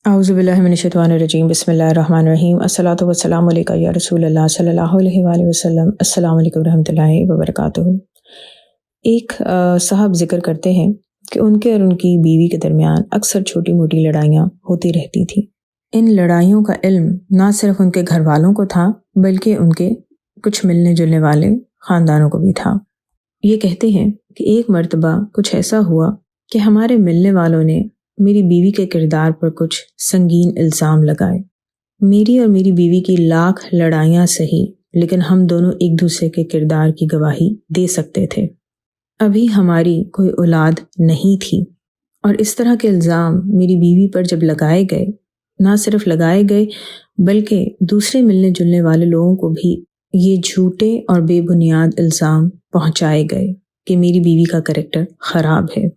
اعوذ باللہ من الشیطان الرجیم بسم اللہ الرحمن الرحیم الصلاۃ والسلام علیکہ یا رسول اللہ صلی اللہ علیہ وآلہ وسلم۔ السلام علیکم ورحمۃ اللہ وبرکاتہ۔ ایک صاحب ذکر کرتے ہیں کہ ان کے اور ان کی بیوی کے درمیان اکثر چھوٹی موٹی لڑائیاں ہوتی رہتی تھیں۔ ان لڑائیوں کا علم نہ صرف ان کے گھر والوں کو تھا بلکہ ان کے کچھ ملنے جلنے والے خاندانوں کو بھی تھا۔ یہ کہتے ہیں کہ ایک مرتبہ کچھ ایسا ہوا کہ ہمارے ملنے والوں نے میری بیوی کے کردار پر کچھ سنگین الزام لگائے۔ میری اور میری بیوی کی لاکھ لڑائیاں سہی، لیکن ہم دونوں ایک دوسرے کے کردار کی گواہی دے سکتے تھے۔ ابھی ہماری کوئی اولاد نہیں تھی، اور اس طرح کے الزام میری بیوی پر جب لگائے گئے، نہ صرف لگائے گئے بلکہ دوسرے ملنے جلنے والے لوگوں کو بھی یہ جھوٹے اور بے بنیاد الزام پہنچائے گئے کہ میری بیوی کا کریکٹر خراب ہے۔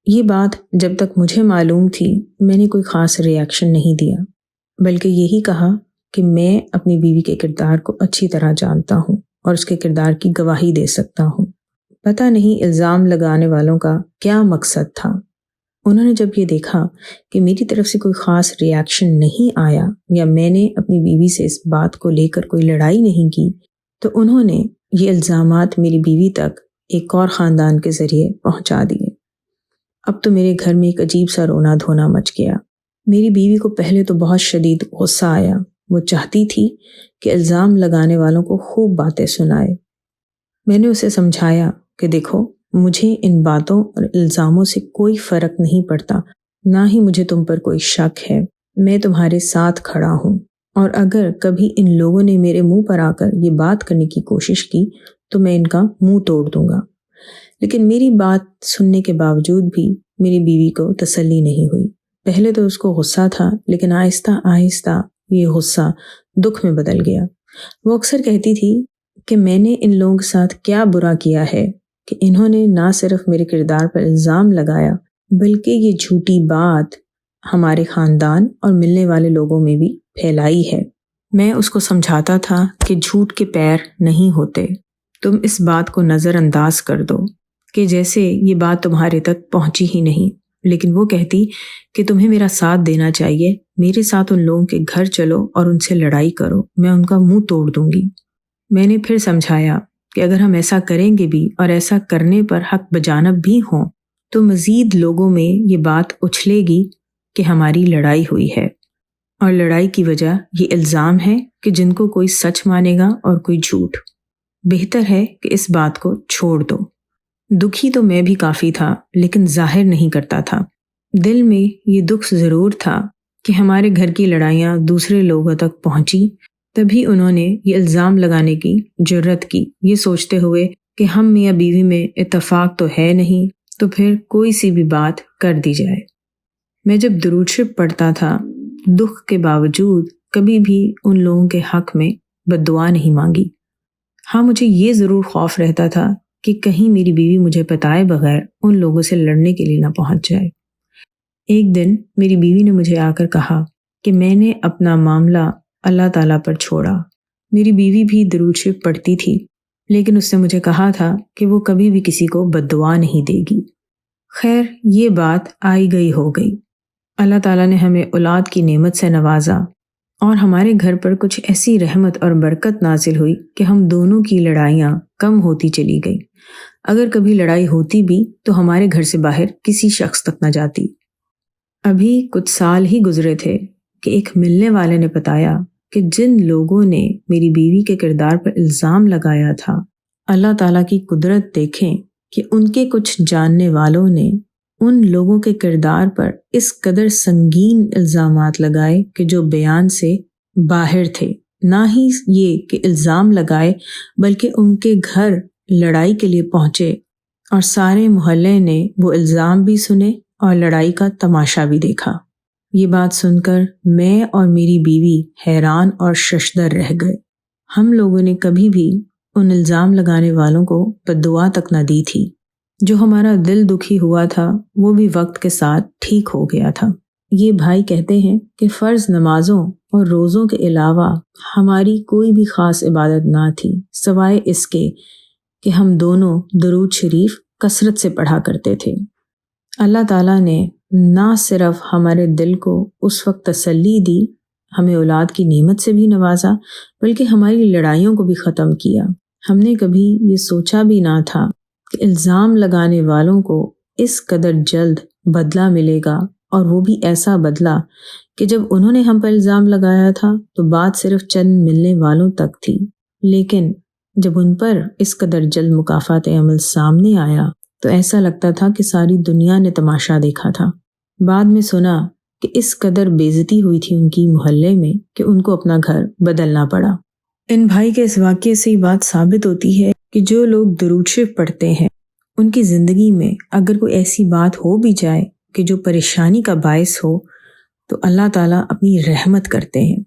یہ بات جب تک مجھے معلوم تھی میں نے کوئی خاص ری ایکشن نہیں دیا، بلکہ یہی کہا کہ میں اپنی بیوی کے کردار کو اچھی طرح جانتا ہوں اور اس کے کردار کی گواہی دے سکتا ہوں۔ پتہ نہیں الزام لگانے والوں کا کیا مقصد تھا۔ انہوں نے جب یہ دیکھا کہ میری طرف سے کوئی خاص ری ایکشن نہیں آیا یا میں نے اپنی بیوی سے اس بات کو لے کر کوئی لڑائی نہیں کی، تو انہوں نے یہ الزامات میری بیوی تک ایک اور خاندان کے ذریعے پہنچا دیے۔ اب تو میرے گھر میں ایک عجیب سا رونا دھونا مچ گیا۔ میری بیوی کو پہلے تو بہت شدید غصہ آیا۔ وہ چاہتی تھی کہ الزام لگانے والوں کو خوب باتیں سنائے۔ میں نے اسے سمجھایا کہ دیکھو، مجھے ان باتوں اور الزاموں سے کوئی فرق نہیں پڑتا، نہ ہی مجھے تم پر کوئی شک ہے۔ میں تمہارے ساتھ کھڑا ہوں، اور اگر کبھی ان لوگوں نے میرے منہ پر آ کر یہ بات کرنے کی کوشش کی تو میں ان کا منہ توڑ دوں گا۔ لیکن میری بات سننے کے باوجود بھی میری بیوی کو تسلی نہیں ہوئی۔ پہلے تو اس کو غصہ تھا، لیکن آہستہ آہستہ یہ غصہ دکھ میں بدل گیا۔ وہ اکثر کہتی تھی کہ میں نے ان لوگوں کے ساتھ کیا برا کیا ہے کہ انہوں نے نہ صرف میرے کردار پر الزام لگایا بلکہ یہ جھوٹی بات ہمارے خاندان اور ملنے والے لوگوں میں بھی پھیلائی ہے۔ میں اس کو سمجھاتا تھا کہ جھوٹ کے پیر نہیں ہوتے، تم اس بات کو نظر انداز کر دو کہ جیسے یہ بات تمہارے تک پہنچی ہی نہیں، لیکن وہ کہتی کہ تمہیں میرا ساتھ دینا چاہیے، میرے ساتھ ان لوگوں کے گھر چلو اور ان سے لڑائی کرو، میں ان کا منہ توڑ دوں گی۔ میں نے پھر سمجھایا کہ اگر ہم ایسا کریں گے بھی اور ایسا کرنے پر حق بجانب بھی ہوں تو مزید لوگوں میں یہ بات اچھلے گی کہ ہماری لڑائی ہوئی ہے، اور لڑائی کی وجہ یہ الزام ہے کہ جن کو کوئی سچ مانے گا اور کوئی جھوٹ۔ بہتر ہے کہ اس بات کو چھوڑ دو۔ دکھی تو میں بھی کافی تھا، لیکن ظاہر نہیں کرتا تھا۔ دل میں یہ دکھ ضرور تھا کہ ہمارے گھر کی لڑائیاں دوسرے لوگوں تک پہنچی، تبھی انہوں نے یہ الزام لگانے کی جرت کی، یہ سوچتے ہوئے کہ ہم میاں بیوی میں اتفاق تو ہے نہیں، تو پھر کوئی سی بھی بات کر دی جائے۔ میں جب درود شریف پڑھتا تھا، دکھ کے باوجود کبھی بھی ان لوگوں کے حق میں بد دعا نہیں مانگی۔ ہاں، مجھے یہ ضرور خوف رہتا تھا کہ کہیں میری بیوی مجھے بتائے بغیر ان لوگوں سے لڑنے کے لیے نہ پہنچ جائے۔ ایک دن میری بیوی نے مجھے آ کر کہا کہ میں نے اپنا معاملہ اللہ تعالیٰ پر چھوڑا۔ میری بیوی بھی درود شریف پڑھتی تھی، لیکن اس نے مجھے کہا تھا کہ وہ کبھی بھی کسی کو بد دعا نہیں دے گی۔ خیر، یہ بات آئی گئی ہو گئی۔ اللہ تعالیٰ نے ہمیں اولاد کی نعمت سے نوازا، اور ہمارے گھر پر کچھ ایسی رحمت اور برکت نازل ہوئی کہ ہم دونوں کی لڑائیاں کم ہوتی چلی گئی۔ اگر کبھی لڑائی ہوتی بھی تو ہمارے گھر سے باہر کسی شخص تک نہ جاتی۔ ابھی کچھ سال ہی گزرے تھے کہ ایک ملنے والے نے بتایا کہ جن لوگوں نے میری بیوی کے کردار پر الزام لگایا تھا، اللہ تعالیٰ کی قدرت دیکھیں کہ ان کے کچھ جاننے والوں نے ان لوگوں کے کردار پر اس قدر سنگین الزامات لگائے کہ جو بیان سے باہر تھے۔ نہ ہی یہ کہ الزام لگائے بلکہ ان کے گھر لڑائی کے لیے پہنچے، اور سارے محلے نے وہ الزام بھی سنے اور لڑائی کا تماشا بھی دیکھا۔ یہ بات سن کر میں اور میری بیوی حیران اور ششدر رہ گئے۔ ہم لوگوں نے کبھی بھی ان الزام لگانے والوں کو بد دعا تک نہ دی تھی۔ جو ہمارا دل دکھی ہوا تھا وہ بھی وقت کے ساتھ ٹھیک ہو گیا تھا۔ یہ بھائی کہتے ہیں کہ فرض نمازوں اور روزوں کے علاوہ ہماری کوئی بھی خاص عبادت نہ تھی، سوائے اس کے کہ ہم دونوں درود شریف کثرت سے پڑھا کرتے تھے۔ اللہ تعالیٰ نے نہ صرف ہمارے دل کو اس وقت تسلی دی، ہمیں اولاد کی نعمت سے بھی نوازا، بلکہ ہماری لڑائیوں کو بھی ختم کیا۔ ہم نے کبھی یہ سوچا بھی نہ تھا کہ الزام لگانے والوں کو اس قدر جلد بدلہ ملے گا، اور وہ بھی ایسا بدلہ کہ جب انہوں نے ہم پر الزام لگایا تھا تو بات صرف چند ملنے والوں تک تھی، لیکن جب ان پر اس قدر جلد مکافات عمل سامنے آیا تو ایسا لگتا تھا کہ ساری دنیا نے تماشا دیکھا تھا۔ بعد میں سنا کہ اس قدر بےعزتی ہوئی تھی ان کی محلے میں کہ ان کو اپنا گھر بدلنا پڑا۔ ان بھائی کے اس واقعے سے یہ بات ثابت ہوتی ہے کہ جو لوگ درود شریف پڑھتے ہیں ان کی زندگی میں اگر کوئی ایسی بات ہو بھی جائے کہ جو پریشانی کا باعث ہو تو اللہ تعالیٰ اپنی رحمت کرتے ہیں۔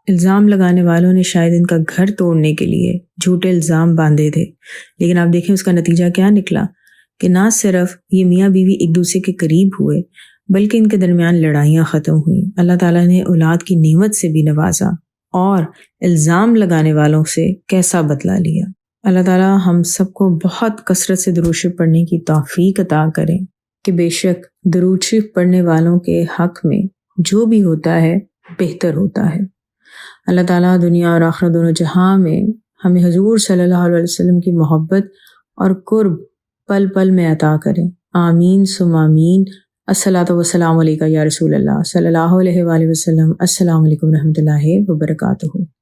الزام لگانے والوں نے شاید ان کا گھر توڑنے کے لیے جھوٹے الزام باندھے تھے، لیکن آپ دیکھیں اس کا نتیجہ کیا نکلا کہ نہ صرف یہ میاں بیوی ایک دوسرے کے قریب ہوئے بلکہ ان کے درمیان لڑائیاں ختم ہوئیں۔ اللہ تعالیٰ نے اولاد کی نعمت سے بھی نوازا اور الزام لگانے والوں سے کیسا بدلہ لیا۔ اللہ تعالیٰ ہم سب کو بہت کثرت سے درود شریف پڑھنے کی توفیق عطا کریں کہ بے شک درود شریف پڑھنے والوں کے حق میں جو بھی ہوتا ہے بہتر ہوتا ہے۔ اللہ تعالیٰ دنیا اور آخرت دونوں جہاں میں ہمیں حضور صلی اللہ علیہ وسلم کی محبت اور قرب پل پل میں عطا کریں۔ آمین ثم آمین۔ الصلاۃ والسلام علیکہ یا رسول اللہ صلی اللہ علیہ وآلہ وسلم۔ السلام علیکم ورحمۃ اللہ وبرکاتہ۔